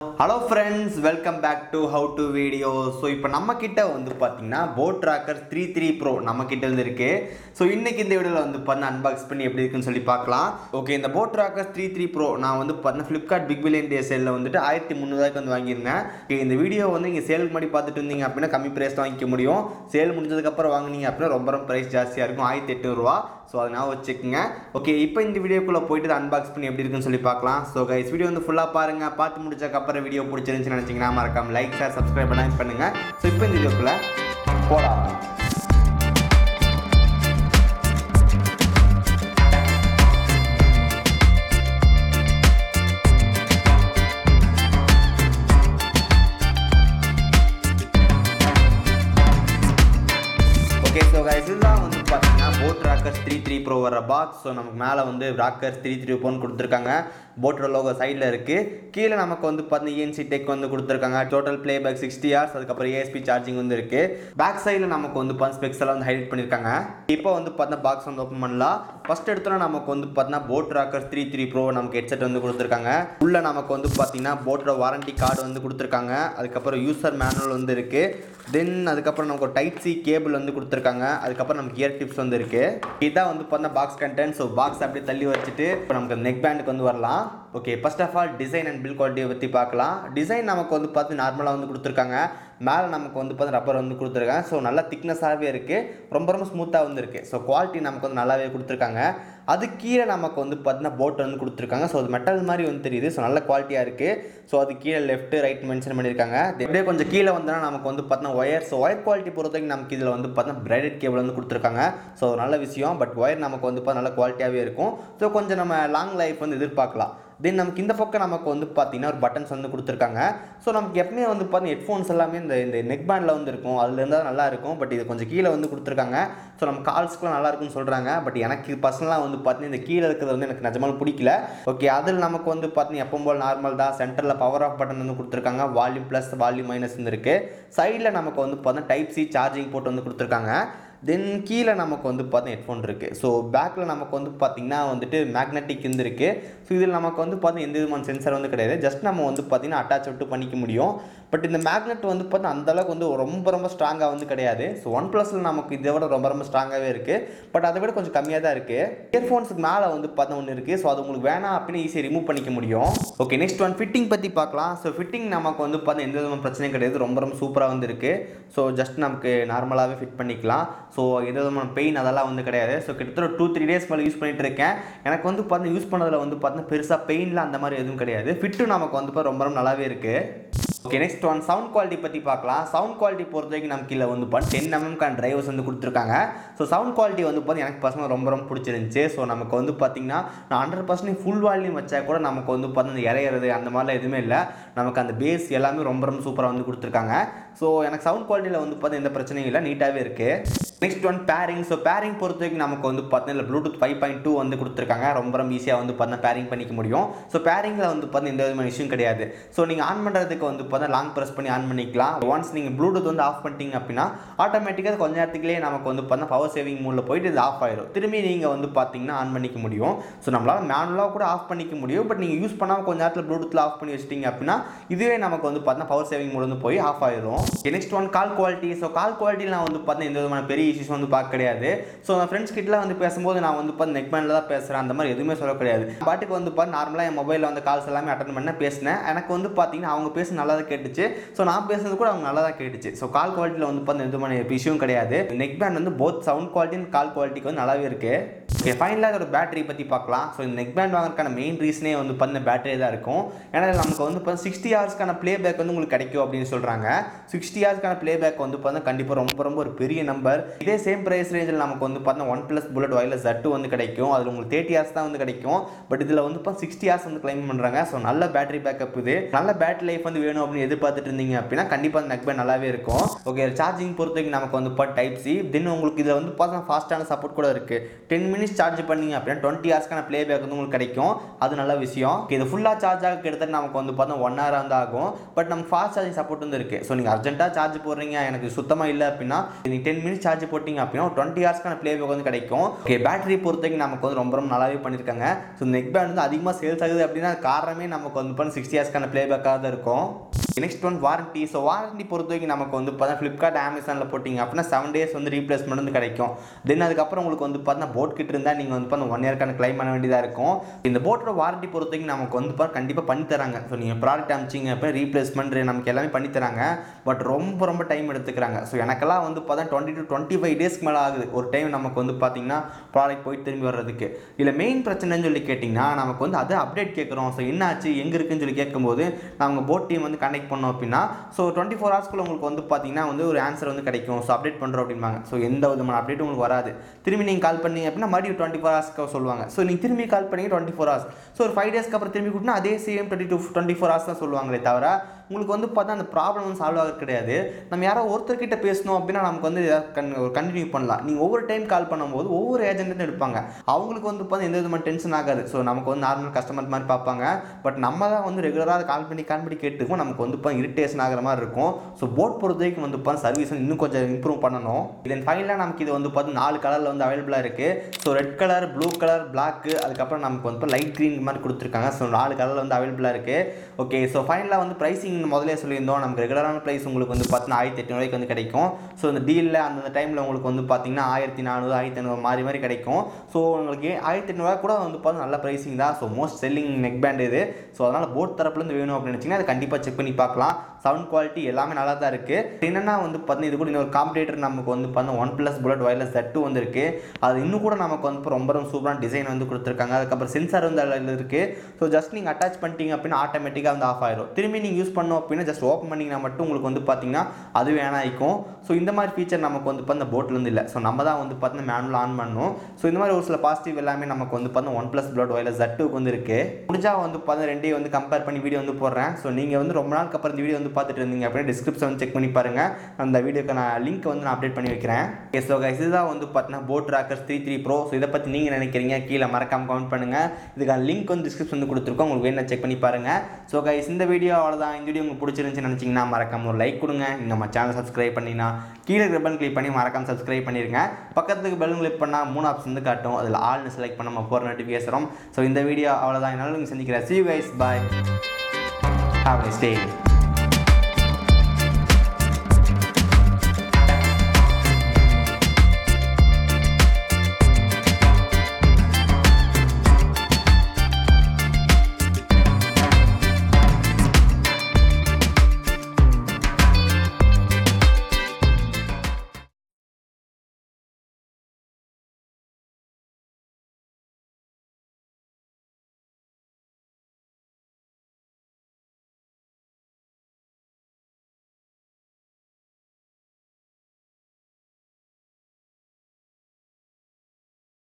Hello friends, welcome back to how to video. So இப்போ நம்ம கிட்ட வந்து பார்த்தீங்கன்னா போட் ட்ராக்கர் 3 ப்ரோ நம்ம கிட்ட இருந்து இருக்கு. ஸோ இன்னைக்கு இந்த வீடியோவில் வந்து பார்த்தா அன்பாக்ஸ் பண்ணி எப்படி இருக்குன்னு சொல்லி பார்க்கலாம். ஓகே, இந்த போட் ட்ராக்கர் 3 ப்ரோ நான் வந்து பார்த்தீங்கன்னா ஃப்ளிப்கார்ட் பிக் பில்லியன் டே சேலில் வந்துட்டு 1300 வந்து வாங்கியிருந்தேன். இந்த வீடியோ வந்து நீங்கள் சேலுக்கு முன்னாடி பார்த்துட்டு இருந்தீங்க அப்படின்னா கம்மி ப்ரைஸ் தான் வாங்கிக்க முடியும். சேல் முடிஞ்சதுக்கப்புறம் வாங்கினீங்க அப்படின்னா ரொம்ப ப்ரைஸ் ஜாஸ்தியாக இருக்கும், 1800 ரூபா. ஸோ அதை நான் வச்சுக்கோங்க. ஓகே, இப்போ இந்த வீடியோக்குள்ளே போயிட்டு அன்பாக்ஸ் பண்ணி எப்படி இருக்குன்னு சொல்லி பார்க்கலாம். ஸோ கைஸ், வீடியோ வந்து ஃபுல்லாக பாருங்கள். பார்த்து முடிச்சதுக்கப்புறம் வீடியோ பிடிச்சிருந்துச்சுன்னு நினச்சிங்கன்னா மறக்காம லைக், ஷேர், சப்ஸ்கிரைப் பண்ணுங்கள். ஸோ இப்போ இந்த வீடியோக்குள்ளே போகலாம். ஓகே, ஸோ கைஸ் இதுதான் வந்து பார்த்தீங்கன்னா போட் ட்ராக்கர் 3 ப்ரோ வர பாக்ஸ். ஸோ நமக்கு மேலே வந்து ட்ராக்கர் 3 ப்ரோன்னு கொடுத்துருக்காங்க. போட்டோட லோகோ சைடில் இருக்குது. கீழே நமக்கு வந்து பார்த்தீங்கன்னா இஎன்சி டெக் வந்து கொடுத்துருக்காங்க. டோட்டல் Playback 60 hours, அதுக்கப்புறம் ஏஎஸ்பி சார்ஜிங் வந்து இருக்குது. பேக் சைடில் நமக்கு வந்து ஸ்பெக்ஸ் எல்லாம் வந்து ஹைலைட் பண்ணியிருக்காங்க. இப்போ வந்து பார்த்தீங்கன்னா பாக்ஸ் வந்து ஓப்பன் பண்ணலாம். ஃபர்ஸ்ட் எடுத்தோன்னா நமக்கு வந்து பார்த்தீங்கன்னா போட் ட்ராக்கர் 3 ப்ரோ நமக்கு ஹெட்செட் வந்து கொடுத்துருக்காங்க. உள்ள நமக்கு வந்து பார்த்தீங்கன்னா போட்டோட வாரண்டி கார்டு வந்து கொடுத்துருக்காங்க. அதுக்கப்புறம் யூசர் மேனுவல் வந்து இருக்குது. தென் அதுக்கப்புறம் நமக்கு ஒரு டைப் சி கேபிள் வந்து கொடுத்துருக்காங்க. அதுக்கப்புறம் நமக்கு இயர் டிப்ஸ் வந்து இருக்குது. இதுதான் வந்து பார்த்தீங்கன்னா பாக்ஸ் கண்டென்ட். ஸோ பாக்ஸ் அப்படியே தள்ளி வச்சுட்டு இப்போ நமக்கு நெக் பேண்டுக்கு வந்து வரலாம். Okay, first of all design and build குவாலிட்டியை பற்றி பார்க்கலாம். டிசைன் நமக்கு வந்து பார்த்து நார்மலாக வந்து கொடுத்துருக்காங்க. மேலே நமக்கு வந்து பார்த்து ரப்பர் வந்து கொடுத்துருக்காங்க. ஸோ நல்லா திக்னஸாகவே இருக்குது, ரொம்ப ஸ்மூத்தாக வந்து இருக்குது. ஸோ குவாலிட்டி நமக்கு வந்து நல்லாவே கொடுத்துருக்காங்க. அது கீழே நமக்கு வந்து பார்த்தீங்கன்னா போட் வந்து கொடுத்துருக்காங்க. ஸோ அது மெட்டல் மாதிரி வந்து தெரியுது. ஸோ நல்ல குவாலிட்டியாக இருக்குது. ஸோ அது கீழே லெஃப்ட் ரைட் மென்ஷன் பண்ணியிருக்காங்க. அப்படியே கொஞ்சம் கீழே வந்தோன்னா நமக்கு வந்து பார்த்தீங்கன்னா ஒயர். ஸோ ஒயர் குவாலிட்டி பொறுத்த வரைக்கும் நமக்கு இதில் வந்து பார்த்தீங்கன்னா பிரைடட் கேபிள் வந்து கொடுத்துருக்காங்க. ஸோ நல்ல விஷயம். பட் ஒயர் நமக்கு வந்து நல்ல குவாலிட்டியாகவே இருக்கும். ஸோ கொஞ்சம் நம்ம லாங் லைஃப் வந்து எதிர்பார்க்கலாம். தென் நமக்கு இந்த பக்கம் நமக்கு வந்து பார்த்தீங்கன்னா ஒரு பட்டன்ஸ் வந்து கொடுத்துருக்காங்க. ஸோ நமக்கு எப்பவுமே வந்து பார்த்தீங்கன்னா ஹெட்ஃபோன்ஸ் எல்லாமே இந்த நெக் பேண்டில் வந்து இருக்கும். அதில் இருந்தால் நல்லா இருக்கும். பட் இது கொஞ்சம் கீழே வந்து கொடுத்துருக்காங்க. ஸோ நம்ம கால்ஸ்க்குலாம் நல்லா இருக்குன்னு சொல்கிறாங்க. பட் எனக்கு பர்சனலாக வந்து பார்த்தீங்கன்னா இந்த கீழே இருக்கிறது வந்து எனக்கு நிஜமாலும் பிடிக்கல. ஓகே, அதில் நமக்கு வந்து பார்த்தீங்கன்னா எப்பவும் போல் நார்மல் தான். சென்டரில் பவர் ஆஃப் பட்டன் வந்து கொடுத்துருக்காங்க. வால்யூம் ப்ளஸ், வால்யூம் மைனஸ் இருக்குது. சைடில் நமக்கு வந்து பார்த்தீங்கன்னா டைப் சி சார்ஜிங் போர்ட் வந்து கொடுத்துருக்காங்க. தென் கீழே நமக்கு வந்து பார்த்தீங்கன்னா ஹெட்ஃபோன் இருக்குது. ஸோ பேக்கில் நமக்கு வந்து பார்த்திங்கன்னா வந்துட்டு மேக்னெட்டிக் இருக்குது. ஸோ இதில் நமக்கு வந்து பார்த்தீங்கன்னா எந்த விதமான சென்சார் வந்து கிடையாது. ஜஸ்ட் நம்ம வந்து பார்த்திங்கன்னா அட்டாச் விட்டு பண்ணிக்க முடியும். பட் இந்த மேக்னெட் வந்து பார்த்தீங்கன்னா அந்தளவுக்கு வந்து ரொம்ப ஸ்ட்ராங்காக வந்து கிடையாது. ஸோ OnePlusல நமக்கு இதை விட ரொம்ப ஸ்ட்ராங்காகவே இருக்குது. பட் அதை விட கொஞ்சம் கம்மியாக தான் இருக்குது. இயர்ஃபோன்ஸுக்கு மேலே வந்து பார்த்தீங்கன்னா ஒன்று இருக்குது. ஸோ அது உங்களுக்கு வேணாம் அப்படின்னு ஈஸியாக ரிமூவ் பண்ணிக்க முடியும். ஓகே, நெக்ஸ்ட் ஒன் ஃபிட்டிங் பற்றி பார்க்கலாம். ஸோ ஃபிட்டிங் நமக்கு வந்து பார்த்தீங்கன்னா எந்த விதமான பிரச்சனையும் கிடையாது. ரொம்ப சூப்பராக வந்து இருக்குது. ஸோ ஜஸ்ட் நமக்கு நார்மலாகவே ஃபிட் பண்ணிக்கலாம். ஸோ எந்த விதமான பெயின் அதெல்லாம் வந்து கிடையாது. ஸோ கிட்டத்தட்ட 2-3 டேஸ் மேலே யூஸ் பண்ணிட்டு இருக்கேன். எனக்கு வந்து பார்த்தீங்கன்னா யூஸ் பண்ணதில் வந்து பார்த்தீங்கன்னா பெருசாக பெயின்லாம் அந்த மாதிரி எதுவும் கிடையாது. ஃபிட்டும் நமக்கு வந்து ரொம்ப நல்லாவே இருக்குது. Okay, next one sound quality பற்றி பார்க்கலாம். சவுண்ட் குவாலிட்டி பொறுத்த வரைக்கும் நமக்கு கீழே வந்து 10mm டிரைவர்ஸ் வந்து கொடுத்துருக்காங்க. ஸோ சவுண்ட் குவாலிட்டி வந்து பார்த்தீங்கன்னா எனக்கு பர்சனலாக ரொம்ப பிடிச்சிருந்துச்சு. ஸோ நமக்கு வந்து பார்த்தீங்கன்னா நான் 100% ஃபுல் வால்யூம் வச்சா கூட நமக்கு வந்து பார்த்தீங்கன்னா இறையிறது அந்த மாதிரிலாம் எதுவுமே இல்லை. நமக்கு அந்த பேஸ் எல்லாமே ரொம்ப சூப்பராக வந்து கொடுத்துருக்காங்க. ஸோ எனக்கு சவுண்ட் குவாலிட்டியில் வந்து பார்த்தீங்கன்னா எந்த பிரச்சனையும் இல்லை, நீட்டாகவே இருக்குது. Next one pairing. So pairing பொறுத்த வரைக்கும் நமக்கு வந்து பார்த்தீங்கன்னா ப்ளூடூத் 5.2 வந்து கொடுத்துருக்காங்க. ரொம்ப ஈஸியாக வந்து பார்த்தீங்கன்னா பேரிங் பண்ணிக்க முடியும். ஸோ பேரிங்கில் வந்து பார்த்தீங்கன்னா எந்த விதமான இஷ்யூ கிடையாது. ஸோ நீங்கள் ஆன் பண்ணுறதுக்கு வந்து பார்த்தீங்கன்னா லாங் ப்ரெஸ் பண்ணி ஆன் பண்ணிக்கலாம். ஒன்ஸ் நீங்கள் ப்ளூடூத் வந்து ஆஃப் பண்ணிட்டீங்க அப்படின்னா ஆட்டோமேட்டிக்காக கொஞ்ச நேரத்துக்குள்ளே நமக்கு வந்து பார்த்தீங்கன்னா பவர் சேவிங் மூடில் போயிட்டு இது ஆஃப் ஆயிடும். திரும்பி நீங்கள் வந்து பார்த்தீங்கன்னா ஆன் பண்ணிக்க முடியும். ஸோ நம்மளால் மேனுவலாக கூட ஆஃப் பண்ணிக்க முடியும். பட் நீங்கள் யூஸ் பண்ணாமல் கொஞ்ச நேரத்தில் ப்ளூடூத்தில் ஆஃப் பண்ணி வச்சிட்டிங்க அப்படின்னா இதுவே நமக்கு வந்து பார்த்தீங்கன்னா பவர் சேவிங் மூட் வந்து போய் ஆஃப் ஆயிடும். Next one call quality. So call குவாலிட்டியில் நான் வந்து பார்த்தீங்கன்னா எந்த விதமான பெரிய இஷ்யூஸ் வந்து பார்க்க கிடையாது. ஸோ நான் ஃப்ரெண்ட்ஸ் கிட்டலாம் வந்து பேசும்போது நான் வந்து பார்த்தீங்கன்னா நெக் பேண்டில் தான் பேசுகிறேன், அந்த மாதிரி எதுவுமே சொல்ல கிடையாது. பாட்டுக்கு வந்து பார்த்தீங்கன்னா நார்மலாக என் மொபைலில் வந்து கால்ஸ் எல்லாமே அட்டன் பண்ண பேசினேன். எனக்கு வந்து பார்த்தீங்கன்னா அவங்க பேச நல்லா தான் கேட்டுச்சு. ஸோ நான் பேசுறது கூட அவங்க நல்லா தான் கேட்டுச்சு. ஸோ கால் குவாலிட்டியில் வந்து பார்த்தீங்கன்னா எந்த விதமான இஷ்யூவும் கிடையாது. நெக் பேண்ட் வந்து both sound quality and call குவாலிட்டிக்கு வந்து நல்லாவே இருக்குது. ஓகே, ஃபைனலாக இதோட பேட்டரி பற்றி பார்க்கலாம். ஸோ இந்த நெக் பேண்ட் வாங்குறதுக்கான மெயின் ரீசனே வந்து பார்த்தீங்கன்னா பேட்டரி தான் இருக்கும். ஏன்னா நமக்கு வந்து பார்த்தீங்கன்னா 60 ஹவர்ஸ்க்கான Playback வந்து உங்களுக்கு கிடைக்கும் அப்படின்னு சொல்கிறாங்க. 60 ஹவர்ஸ்க்கான Playback வந்து பார்த்தீங்கன்னா கண்டிப்பாக ரொம்ப ஒரு பெரிய நம்பர். இதே சேம் ப்ரைஸ் ரேஞ்சில் நமக்கு வந்து பார்த்தீங்கன்னா OnePlus Bullet Wireless Z2 வந்து கிடைக்கும். அதில் உங்களுக்கு 30 ஹவர்ஸ் தான் வந்து கிடைக்கும். பட் இதில் வந்து 60 ஹவர்ஸ் வந்து கிளைம் பண்ணுறாங்க. ஸோ நல்ல பேட்டரி பேக்கப் இது. நல்ல பேட்டரி லைஃப் வந்து வேணும் அப்படின்னு எதிர்பார்த்துட்டு இருந்தீங்க அப்படின்னா கண்டிப்பாக அந்த நெக் பேண்ட் நல்லாவே இருக்கும். ஓகே, சார்ஜிங் பொறுத்த வரைக்கும் நமக்கு வந்து டைப் சி. தென் உங்களுக்கு இதில் வந்து பார்த்தீங்கன்னா ஃபாஸ்ட்டான சப்போர்ட் கூட இருக்குது. 10 minutes சார்ஜ் பண்ணிங்க அப்படின்னா 20 ஹவர்ஸ்க்கான Playback வந்து உங்களுக்கு கிடைக்கும். அது நல்ல விஷயம். இது ஃபுல்லாக சார்ஜ் ஆக கிட்டத்தட்ட நமக்கு வந்து பார்த்தீங்கன்னா 1 hour வந்து ஆகும். பட் நமக்கு ஃபாஸ்ட் சார்ஜிங் சப்போர்ட் வந்து இருக்குது. ஸோ நீங்கள் அர்ஜென்ட்டாக சார்ஜ் போடுறீங்க, எனக்கு சுத்தமாக இல்லை அப்படின்னா நீங்கள் 10 minutes சார்ஜ் சார்ஜ் போட்டிங்க அப்படின்னா 20 ஹவர்ஸ்க்கான ப்ளேபேக் வந்து கிடைக்கும். ஓகே, பேட்டரி பொறுத்தவரைக்கும் நமக்கு வந்து ரொம்ப நல்லாவே பண்ணியிருக்காங்க. ஸோ நெக் பேண்ட் வந்து அதிகமாக சேல்ஸ் ஆகுது அப்படின்னா காரணமே நமக்கு வந்து 60 ஹவர்ஸ்க்கான ப்ளேபேக்காக தான் இருக்கும். Next one warranty. So warranty பொறுத்த வரைக்கும் நமக்கு வந்து பார்த்தா ஃப்ளிப்கார்ட் அமேசானில் போட்டிங்க அப்படின்னா 7 டேஸ் வந்து ரீப்ளேஸ்மெண்ட் வந்து கிடைக்கும். தென் அதுக்கப்புறம் உங்களுக்கு வந்து பார்த்தா போட் கிட்ட இருந்தால் நீங்கள் வந்து பார்த்தா 1 இயர்க்கான கிளைம் பண்ண வேண்டியதாக இருக்கும். இந்த போட்டோட வாரண்டி பொறுத்த வரைக்கும் நமக்கு வந்து பார்த்தா கண்டிப்பாக பண்ணி தராங்க. ஸோ நீங்கள் ப்ராடக்ட் அமிச்சிங்க அப்படின்னா ரீப்ளேஸ்மெண்ட் நமக்கு எல்லாமே பண்ணி தராங்க. பட் ரொம்ப டைம் எடுத்துக்கிறாங்க. ஸோ எனக்கெல்லாம் வந்து பார்த்தா 20 to 25 டேஸ்க்கு மேலே ஆகுது ஒரு டைம் நமக்கு வந்து பார்த்தீங்கன்னா ப்ராடக்ட் போய் திரும்பி வர்றதுக்கு. இதில் மெயின் பிரச்சனைன்னு சொல்லி கேட்டிங்கன்னா நமக்கு வந்து அதை அப்டேட் கேட்குறோம். ஸோ என்ன ஆச்சு எங்கே இருக்குன்னு சொல்லி கேட்கும்போது நாங்கள் போட் டீம் வந்து கனெக்ட் பண்ணோம் அப்படின்னா ஸோ 24 ஹவர்ஸ்க்குள்ள உங்களுக்கு வந்து பார்த்தீங்கன்னா வந்து ஒரு ஆன்சர் வந்து கிடைக்கும். ஸோ அப்டேட் பண்ணுறோம் அப்படின்பாங்க. ஸோ எந்த விதமான அப்டேட்டும் உங்களுக்கு வராது. திரும்பி நீங்கள் கால் பண்ணீங்க அப்படின்னா மறுபடியும் 24 ஹவர்ஸ்க்கு சொல்லுவாங்க. ஸோ நீங்கள் திரும்பி கால் பண்ணி 24 ஹவர்ஸ், ஸோ ஒரு 5 டேஸ்க்கு அப்புறம் திரும்பி கூட்டினா அதே சேம் 24 ஹவர்ஸ் தான் சொல்லுவாங்களே தவிர உங்களுக்கு வந்து பார்த்தா அந்த ப்ராப்ளம் வந்து சால்வ் ஆகிறது கிடையாது. நம்ம யாரோ ஒருத்தர்கிட்ட பேசணும் அப்படின்னா நமக்கு வந்து கண்டினியூ பண்ணலாம். நீங்கள் ஒவ்வொரு டைம் கால் பண்ணும்போது ஒவ்வொரு ஏஜென்ட்டும் எடுப்பாங்க. அவங்களுக்கு வந்து பார்த்தா எந்த விதமான டென்ஷன் ஆகாது. ஸோ நமக்கு வந்து நார்மல் கஸ்டமர் மாதிரி பார்ப்பாங்க. பட் நம்ம தான் வந்து ரெகுலராக கால் பண்ணி கேட்டுக்கும் நமக்கு வந்து இப்போ இரிட்டேஷன் ஆகிற மாதிரி இருக்கும். ஸோ போட் பொறுத்த வரைக்கும் வந்து பார்த்தா சர்வீஸ் இன்னும் கொஞ்சம் இம்ப்ரூவ் பண்ணணும். இதன் ஃபைனலாக நமக்கு இது வந்து பார்த்து 4 கலரில் வந்து அவைலபிளாக இருக்குது. So red colour, blue colour, black, அதுக்கப்புறம் நமக்கு வந்து லைட் க்ரீன் மாதிரி கொடுத்துருக்காங்க. ஸோ 4 கலரில் வந்து அவைலபிளாக இருக்குது. ஓகே, ஸோ ஃபைனலாக வந்து ப்ரைஸிங் முதலே சொல்லியிருந்தோம். நமக்கு ரெகுலரான ப்ரைஸ் உங்களுக்கு வந்து பார்த்தீங்கன்னா 1800 வந்து கிடைக்கும். ஸோ இந்த டீலில் அந்த டைமில் உங்களுக்கு வந்து பார்த்தீங்கன்னா 1400, 1500 மாறி கிடைக்கும். ஸோ உங்களுக்கு 1800 கூட வந்து பார்த்தா நல்ல ப்ரைஸிங் தான். So most selling neck band இது. ஸோ அதனால் போட் தரப்புலேருந்து வேணும் அப்படின்னு நினச்சிங்கன்னா அதை கண்டிப்பாக செக் பண்ணி பார்க்கலாம். சவுண்ட் குவாலிட்டி எல்லாமே நல்லா தான் இருக்குது. என்னென்னா வந்து பார்த்தீங்கன்னா இது கூட இன்னொரு காம்படிட்டர் நமக்கு வந்து பார்த்தீங்கன்னா OnePlus புல்லட் வயர்லெஸ் Z2 வந்து இருக்குது. அது இன்னும் கூட நமக்கு வந்து ரொம்ப சூப்பரான டிசைன் வந்து கொடுத்துருக்காங்க. அதுக்கப்புறம் சென்சார் வந்து அதில் இருக்குது. ஸோ ஜஸ்ட் நீங்கள் அட்டாச் பண்ணிட்டீங்க அப்படின்னா ஆட்டோமேட்டிக்காக வந்து ஆஃப் ஆயிடும். திரும்பி நீங்கள் யூஸ் பண்ணோம் அப்படின்னா ஜஸ்ட் ஓப்பன் பண்ணிங்கன்னா மட்டும் உங்களுக்கு வந்து பார்த்தீங்கன்னா அது வேணாயிக்கும். ஸோ இந்த மாதிரி ஃபீச்சர் நமக்கு வந்து பார்த்தா போட்டில் வந்து இல்லை. ஸோ நம்ம தான் வந்து பார்த்தீங்கன்னா மேனுவல் ஆன் பண்ணணும். ஸோ இந்த மாதிரி ஒரு சில பாசிட்டிவ் எல்லாமே நமக்கு வந்து பார்த்தீங்கன்னா OnePlus புல்லட் வயர்லெஸ் Z2க்கு வந்து இருக்குது. முடிஞ்சால் வந்து பார்த்தா ரெண்டையும் வந்து கம்பேர் பண்ணி வீடியோ வந்து போடுறேன். ஸோ நீங்கள் வந்து ரொம்ப நாளுக்கு அப்புறம் இந்த வீடியோ வந்து பார்த்துட்டு இருந்தீங்க அப்படின்னா டிஸ்கிரிப்ஷன் வந்து செக் பண்ணி பாருங்கள். அந்த வீடியோக்கு நான் லிங்க் வந்து நான் அப்டேட் பண்ணி வைக்கிறேன். ஸோ கைஸ் இதுதான் வந்து பார்த்தீங்கன்னா போட் ராக்கர்ஸ் 33 Pro. ஸோ இதை பற்றி நீங்கள் நினைக்கிறீங்க கீழே மறக்காமல் கமெண்ட் பண்ணுங்கள். இதுக்கான லிங்க் வந்து டிஸ்கிரிப்ஷன் வந்து கொடுத்துருக்கோம். உங்களுக்கு வேணும் செக் பண்ணி பாருங்கள். ஸோ கைஸ் இந்த வீடியோ அவ்வளோதான். இந்த வீடியோ உங்களுக்கு பிடிச்சிருந்துச்சுன்னு நினச்சிங்கன்னா மறக்காமல் ஒரு லைக் கொடுங்க. நீங்கள் நம்ம சேனல் சப்ஸ்கிரைப் பண்ணினா கீழே இருக்கிற பெல் கிளிக் பண்ணி மறக்காமல் சப்ஸ்கிரைப் பண்ணிடுங்க. பக்கத்துக்கு பெல் கிளிக் பண்ணால் 3 ஆப்ஷன் வந்து காட்டும். அதில் ஆல்னு செலக்ட் பண்ண நம்ம போகிற நோட்டிஃபிகேஷன். ஸோ இந்த வீடியோ அவ்வளோதான். என்னால் நீங்கள் சந்திக்கிறேன். See you guys. Bye. Have a nice day.